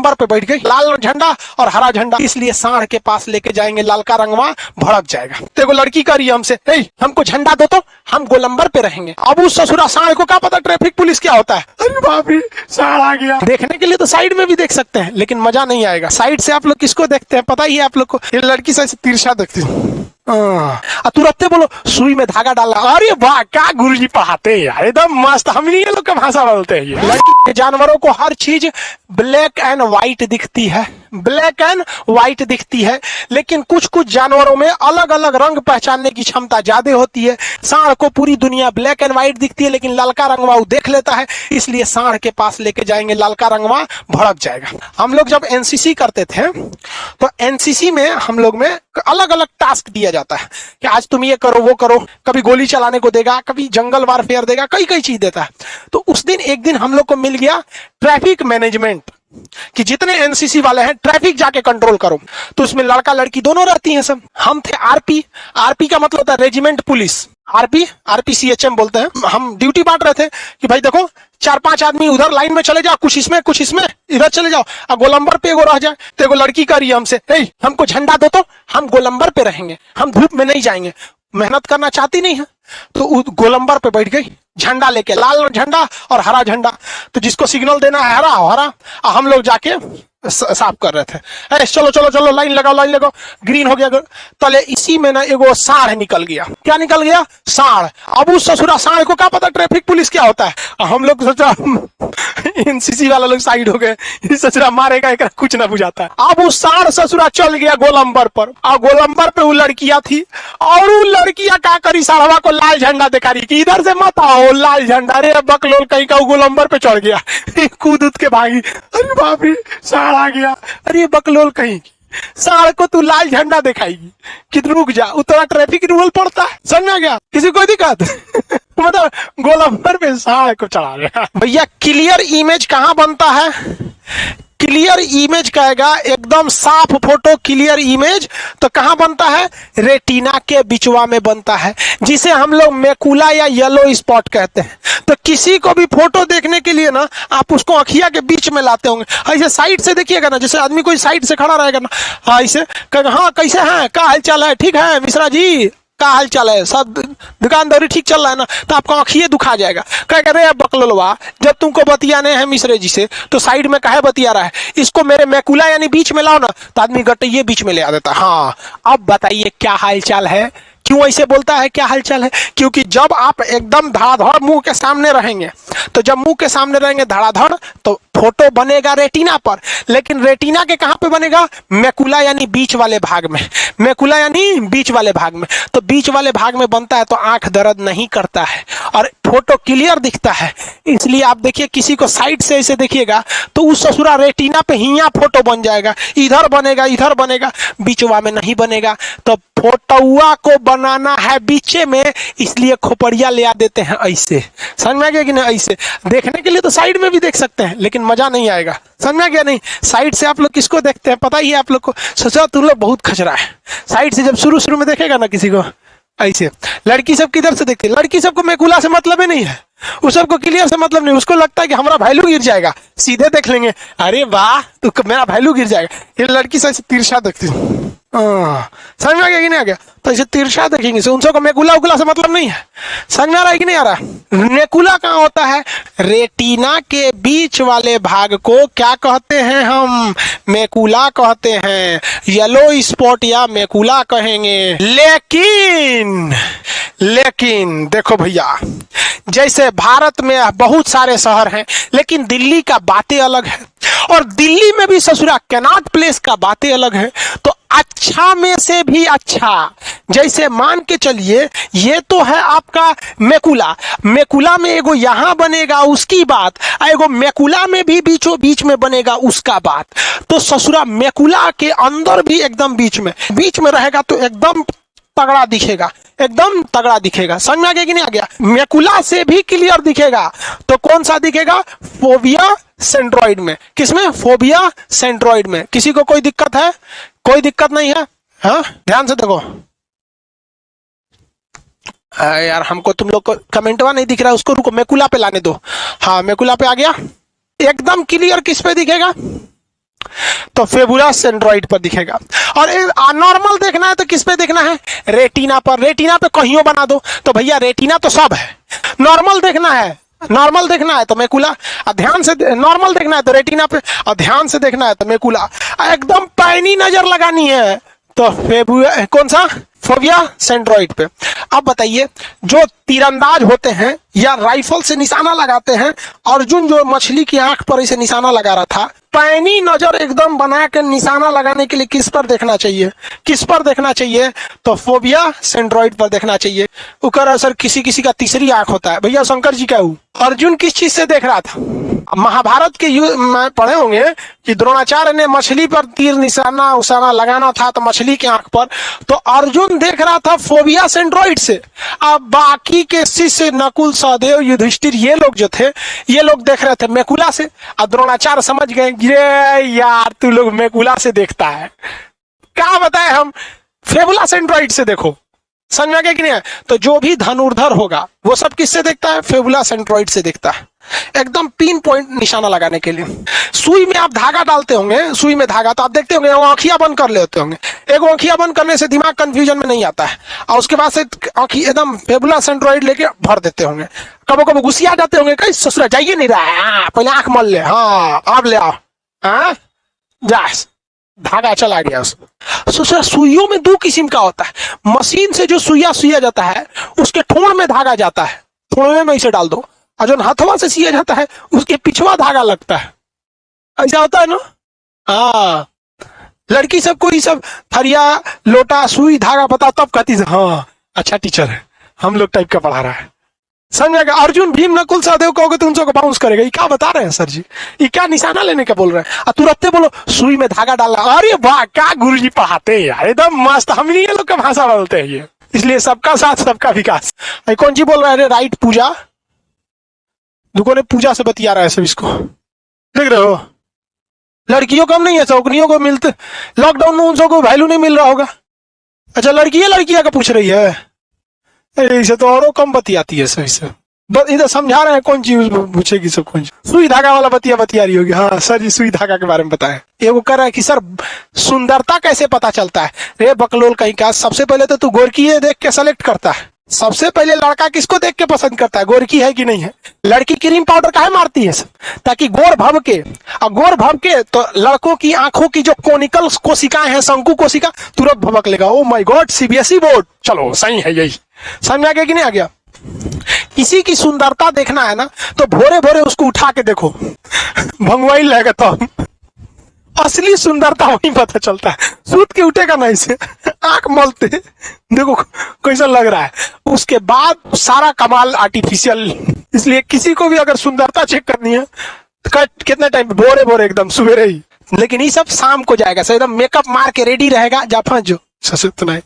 गोलंबर पे बैठ गई, लाल झंडा और हरा झंडा, इसलिए सांड के पास लेके जाएंगे, लाल का रंगवा भड़क जाएगा। देखो लड़की कह रही है हमसे, हमको झंडा दो तो हम गोलंबर पे रहेंगे। अब उस ससुरा सांड को क्या पता ट्रैफिक पुलिस क्या होता है। अरे बाप रे, सांड आ गया। देखने के लिए तो साइड में भी देख सकते हैं, लेकिन मजा नहीं आएगा। साइड से आप लोग किसको देखते हैं पता ही है आप लोग को, ये लड़की से तिरछा देखती है। तुरंत बोलो सुई में धागा डालना। अरे वाह, क्या गुरुजी पढ़ाते हैं यार, एकदम मस्त। हम ये लोग का भाषा बोलते हैं। लड़की के जानवरों को हर चीज ब्लैक एंड व्हाइट दिखती है, ब्लैक एंड व्हाइट दिखती है, लेकिन कुछ कुछ जानवरों में अलग अलग रंग पहचानने की क्षमता ज्यादा होती है। सांड को पूरी दुनिया ब्लैक एंड व्हाइट दिखती है, लेकिन ललका रंगवा वो देख लेता है, इसलिए सांड के पास लेके जाएंगे, ललका रंगवा भड़क जाएगा। हम लोग जब एनसीसी करते थे तो एनसीसी में हम लोग में अलग अलग टास्क दिया जाता है कि आज तुम ये करो वो करो। कभी गोली चलाने को देगा, कभी जंगल वारफेयर देगा, कई कई चीज देता है। तो उस दिन एक दिन हम लोग को मिल गया ट्रैफिक मैनेजमेंट, कि जितने एनसीसी वाले हैं ट्रैफिक जाके कंट्रोल करो। तो उसमें लड़का लड़की दोनों रहती हैं सब। हम थे आरपी, आरपी का मतलब होता है रेजिमेंट पुलिस, आरपीसीएचएम बोलते हैं। हम ड्यूटी बांट रहे थे कि भाई देखो 4-5 आदमी उधर लाइन में चले जाओ, कुछ इसमें इधर चले जाओ, और गोलंबर पे एगो रह जाए। तो एगो लड़की कह रही है हमसे, हमको झंडा दो तो हम गोलंबर पे रहेंगे, हम धूप में नहीं जाएंगे। मेहनत करना चाहती नहीं है, तो गोलंबर पे बैठ गई, झंडा लेके, लाल झंडा और हरा झंडा। तो जिसको सिग्नल देना है हरा हरा, हम लोग जाके साफ कर रहे थे। चलो चलो चलो, लाइन लगाओ, ग्रीन हो गया। तले इसी में ना एगो सांड निकल गया। क्या निकल गया? सांड। अब उस ससुरा सांड को क्या पता ट्रैफिक पुलिस क्या होता है। हम लोग सोचा एनसीसी वाला लोग साइड हो गए, ससुरा मारेगा, एक कुछ ना बुझाता है। अब वो सांड ससुरा चल गया गोलंबर पर, और गोलंबर पे वो लड़कियां थी, और वो लड़कियां क्या करी, साढ़वा को लाल झंडा दिखा रही कि इधर से मत आओ, लाल झंडा। अरे बकलोल कहीं का गोलंबर पे चढ़ गया, कूद के भागी। अरे बाप रे, सांड आ गया। अरे बकलोल कहीं की, सांड को तू लाल झंडा दिखाएगी कि रुक जा, उतना ट्रैफिक रूल पड़ता है, समझ में गया? किसी कोई दिक्कत? मतलब गोलंबर पे सांड को चढ़ा रहा। भैया क्लियर इमेज कहाँ बनता है? क्लियर इमेज कहेगा एकदम साफ फोटो, क्लियर इमेज तो कहां बनता है? रेटिना के बिचवा में बनता है, जिसे हम लोग मैकुला या येलो स्पॉट कहते हैं। तो किसी को भी फोटो देखने के लिए ना आप उसको अखिया के बीच में लाते होंगे, ऐसे साइड से देखिएगा ना, जैसे आदमी कोई साइड से खड़ा रहेगा ना, ऐसे कहेगा हाँ कैसे हैं, क्या हाल चाल है, ठीक है मिश्रा जी, क्या हाल चाल है, सब दुकानदारी ठीक चल रहा है ना, तो आपका आँखिए दुखा जाएगा। कहेगा रे बकलोलवा, जब तुमको बतियाने हैं मिश्रे जी से तो साइड में काहे बतिया रहा है, इसको मेरे मैकुला यानी बीच में लाओ ना, तो आदमी गटइये बीच में ले आ देता। हाँ अब बताइए क्या हाल चाल है। क्यों ऐसे बोलता है क्या हाल चाल है? क्योंकि जब आप एकदम धड़ाधड़ मुंह के सामने रहेंगे, तो जब मुंह के सामने रहेंगे धड़ाधड़, तो फोटो बनेगा रेटिना पर, लेकिन रेटिना के कहां पे बनेगा? मैकुला यानी बीच वाले भाग में, मैकुला यानी बीच वाले भाग में। तो बीच वाले भाग में बनता है तो आंख दर्द नहीं करता है और फोटो क्लियर दिखता है। इसलिए आप देखिए किसी को साइड से ऐसे देखिएगा तो उस ससुरा रेटिना पे हिया फोटो बन जाएगा, इधर बनेगा, बीचवा में नहीं बनेगा। तो फोटोआ को बनाना है बीचे में, इसलिए खोपड़िया ले आ देते हैं ऐसे, समझ में आ गया कि नहीं? ऐसे देखने के लिए तो साइड में भी देख सकते हैं, लेकिन मजा नहीं आएगा, समझ में आ गया नहीं? साइड से आप लोग किसको देखते हैं पता ही है आप लोग को, सोचा तुम लोग बहुत खचरा है। साइड से जब शुरू में देखेगा ना किसी को ऐसे, लड़की सब किधर से देखती है? लड़की सबको मैकुला से मतलब ही नहीं है, उस सबको क्लियर से मतलब नहीं। उसको लगता है कि हमारा वैल्यू गिर जाएगा, सीधे देख लेंगे, अरे वाह तो मेरा वैल्यू गिर जाएगा। ये लड़की से तिरछा देखती है, समझ में आ गया कि नहीं आ गया? तो ऐसे तिरछा देखेंगे से, उन सबको मैकुला उकुला से मतलब नहीं है। समझ में आ रहा है कि नहीं आ रहा? मैकुला कहाँ होता है? रेटिना के बीच वाले भाग को क्या कहते हैं हम? मैकुला कहते हैं, येलो स्पॉट या मैकुला कहेंगे। लेकिन देखो भैया, जैसे भारत में बहुत सारे शहर हैं, लेकिन दिल्ली का बातें अलग है, और दिल्ली में भी ससुरा कैनॉट प्लेस का बातें अलग है। तो अच्छा में से भी अच्छा, जैसे मान के चलिए ये तो है आपका मैकुला में एगो यहां बनेगा उसकी बात, एगो मैकुला में भी बीचों बीच में बनेगा उसका बात। तो ससुरा मैकुला के अंदर भी एकदम बीच में रहेगा तो एकदम तगड़ा दिखेगा, एकदम तगड़ा दिखेगा। समझ में आ गया कि नहीं आ गया? मैकुला से भी क्लियर दिखेगा। तो कौन सा दिखेगा? फोबिया सेंट्रॉइड में। किसमें? फोबिया सेंट्रॉइड में। किसी को कोई दिक्कत है? कोई दिक्कत नहीं है? हाँ ध्यान से देखो यार, हमको तुम लोग को कमेंटवा नहीं दिख रहा है, उसको रुको मैकुला पे लाने दो। हाँ मैकुला पे आ गया, एकदम क्लियर किस पे दिखेगा? तो फेबुलस एंड्रॉइड पर दिखेगा। और नॉर्मल देखना है तो किस पे देखना है? रेटिना पर। रेटिना पे कहीं बना दो तो भैया रेटिना तो सब है। नॉर्मल देखना है, नॉर्मल देखना है तो मैकुला, ध्यान से नॉर्मल देखना है तो रेटिना पे, और ध्यान से देखना है तो मैकुला। एकदम पैनी नजर लगानी है तो कौन सा? फोबिया सेंट्रॉइड पे। अब बताइए, जो तीरंदाज होते हैं या राइफल से निशाना लगाते हैं, अर्जुन जो मछली की आंख पर इसे निशाना लगा रहा था, पैनी नजर एकदम बना के निशाना लगाने के लिए किस पर देखना चाहिए? किस पर देखना चाहिए? तो फोबिया सेंट्रॉइड पर देखना चाहिए। उकर असर किसी किसी का तीसरी आंख होता है। भैया शंकर जी क्या हुआ? अर्जुन किस चीज से देख रहा था? महाभारत के में पढ़े होंगे कि द्रोणाचार्य ने मछली पर तीर निशाना उसाना लगाना था तो मछली की आंख पर, तो अर्जुन देख रहा था फोबिया सेंट्रॉइड से। अब बाकी के शिष्य नकुल, सहदेव, युधिष्ठिर, ये लोग जो थे, ये लोग देख रहे थे मैकुला से। अब द्रोणाचार्य समझ गए, गिरे यार तू लोग मैकुला से देखता है, क्या बताए हम, फेबुला सेंट्रॉइड से देखो। समझ में आ गया कि नहीं? तो जो भी धनुर्धर होगा वो सब किससे देखता है? फेबुला सेंट्रॉइड से देखता है, एकदम पिन पॉइंट निशाना लगाने के लिए। सुई में आप धागा डालते होंगे, सुई में धागा, तो आप देखते होंगे आंखियां बंद कर लेते होंगे। एक आंखियां बंद करने से दिमाग कंफ्यूजन में नहीं आता है, और उसके बाद से आंखी एकदम फेबुला सेंट्रॉइड लेके भर देते होंगे। कबो कबो गुस्सिया जाते होंगे, कहीं ससुरा जाइए नहीं रहा है, पहले आंख मल ले, हाँ अब ले आओ, हाँ जा, धागा चला गया उसमें। ससुरा सुइयों में दो किस्म का होता है, मशीन से जो सुइया सिया जाता है उसके ठोड़ में धागा जाता है, ठोड़ में इसे डाल दो, और जो हथवा से सिया जाता है उसके पिछवा धागा लगता है, ऐसा होता है ना। हाँ, लड़की सबको ये सब थरिया लोटा सुई धागा पता, तब कहती है हाँ अच्छा टीचर है, हम लोग टाइप का पढ़ा रहा है। समझेगा? अर्जुन, भीम, नकुल, सहदेव कहोगे तो उन सबको बाउंस करेगा, ये क्या बता रहे हैं सर जी, ये क्या निशाना लेने का बोल रहे हैं? तुरंत बोलो सुई में धागा डालना, अरे वाह क्या गुरु जी पढ़ाते हैं यार, एकदम मस्त, हम नहीं ये लोग का भाषा बोलते हैं ये। इसलिए सबका साथ सबका विकास। कौन जी बोल रहे हैं? राइट पूजा, दुकान पूजा से बतिया रहा है सब, इसको देख रहे हो? लड़कियों कम नहीं है, चौकनियों को मिलते, लॉकडाउन में उन सबको वैल्यू नहीं मिल रहा होगा। अच्छा लड़कियां का पूछ रही है, इसे तो औरों कम बतियाती है सही से, इधर समझा रहे हैं कौन चीज पूछेगी सब, कौन सुई धागा वाला बतिया रही होगी। हाँ सर जी सुई धागा के बारे में बताएं। ये वो कर रहा है कि सर सुंदरता कैसे पता चलता है? रे बकलोल कहीं का, सबसे पहले तो तू गोरकी देख के सेलेक्ट करता है। सबसे पहले लड़का किसको देख के पसंद करता है? गोरकी है कि नहीं है। लड़की क्रीम पाउडर काहे मारती है सब? ताकि गोर भव के, और गोर भव के तो लड़कों की आंखों की जो कोनिकल कोशिकाएं हैं, शंकु कोशिका, तुरंत भवक लेगा। Oh my God, CBSE board, चलो सही है यही। समझ आ गया कि नहीं आ गया? किसी की सुंदरता देखना है ना तो भोरे भोरे उसको उठा के देखो, भंगवाई लगेगा तो असली सुंदरता वहीं पता चलता है। सूत के उठेगा ना इसे, आंख मलते देखो कैसा लग रहा है, उसके बाद सारा कमाल आर्टिफिशियल। इसलिए किसी को भी अगर सुंदरता चेक करनी है तो कितने टाइम? भोरे भोरे एकदम सवेरे ही। लेकिन ये सब शाम को जाएगा, एकदम मेकअप मार के रेडी रहेगा, जा फंस जो ससुर तो नहीं।